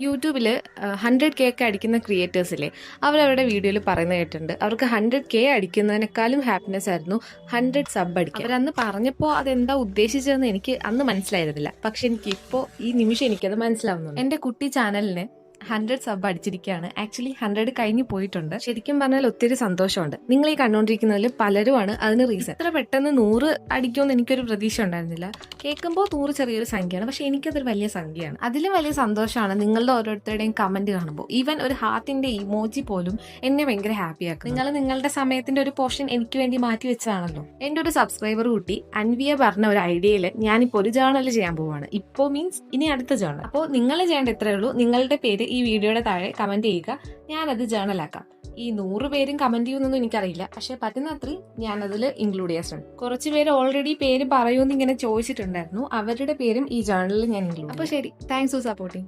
യൂട്യൂബിൽ 100K ഒക്കെ അടിക്കുന്ന ക്രിയേറ്റേഴ്സില്ലേ, അവരവരുടെ വീഡിയോയിൽ പറയുന്നത് കേട്ടിട്ടുണ്ട് അവർക്ക് 100K അടിക്കുന്നതിനേക്കാളും ഹാപ്പിനെസ് ആയിരുന്നു 100 സബ് അടിക്കുക. അവരന്ന് പറഞ്ഞപ്പോൾ അതെന്താ ഉദ്ദേശിച്ചതെന്ന് എനിക്ക് അന്ന് മനസ്സിലായിരുന്നില്ല. പക്ഷെ എനിക്കിപ്പോൾ ഈ നിമിഷം എനിക്കത് മനസ്സിലാവുന്നുണ്ട്. എൻ്റെ കുട്ടി ചാനലിന് 100 സബ് അടിച്ചിരിക്കുകയാണ്. ആക്ച്വലി 100 കഴിഞ്ഞു പോയിട്ടുണ്ട്. ശരിക്കും പറഞ്ഞാൽ ഒത്തിരി സന്തോഷമുണ്ട്. നിങ്ങൾ ഈ കണ്ടുകൊണ്ടിരിക്കുന്നതിൽ പലരുമാണ് അതിന് റീസൺ. ഇത്ര പെട്ടെന്ന് 100 അടിക്കുമെന്ന് എനിക്കൊരു പ്രതീക്ഷ ഉണ്ടായിരുന്നില്ല. കേൾക്കുമ്പോൾ 100 ചെറിയൊരു സംഖ്യയാണ്, പക്ഷെ എനിക്കതൊരു വലിയ സംഖ്യയാണ്. അതിലും വലിയ സന്തോഷമാണ് നിങ്ങളുടെ ഓരോരുത്തരുടെയും കമന്റ് കാണുമ്പോൾ. ഈവൻ ഒരു ഹാർട്ടിന്റെ ഇമോജി പോലും എന്നെ ഭയങ്കര ഹാപ്പിയാക്കും. നിങ്ങൾ നിങ്ങളുടെ സമയത്തിന്റെ ഒരു പോർഷൻ എനിക്ക് വേണ്ടി മാറ്റി വെച്ചതാണല്ലോ. എൻ്റെ ഒരു സബ്സ്ക്രൈബർ കുട്ടി അൻവിയ പറഞ്ഞ ഒരു ഐഡിയയിൽ ഞാനിപ്പോൾ ഒരു ജേർണൽ ചെയ്യാൻ പോവാണ്. ഇപ്പോൾ മീൻസ് ഇനി അടുത്ത ജേർണൽ. അപ്പോൾ നിങ്ങൾ ചെയ്യേണ്ട ഇത്രയേ ഉള്ളൂ. നിങ്ങളുടെ പേര് ഈ വീഡിയോയുടെ താഴെ കമന്റ് ചെയ്യുക. ഞാനത് ജേർണലാക്കാം. ഈ 100 പേരും കമന്റ് ചെയ്യുന്നൊന്നും എനിക്കറിയില്ല, പക്ഷെ പറ്റുന്ന അത്രയും ഞാനതിൽ ഇൻക്ലൂഡ് ചെയ്യാൻ ശ്രമിക്കും. കുറച്ച് പേര് ഓൾറെഡി പേര് പറയുമെന്ന് ഇങ്ങനെ ചോദിച്ചിട്ടുണ്ടായിരുന്നു. അവരുടെ പേരും ഈ ജേർണലിൽ ഞാൻ ഇൻക്ലൂഡ്. അപ്പോൾ ശരി, താങ്ക്സ് ഫോർ സപ്പോർട്ടിങ്.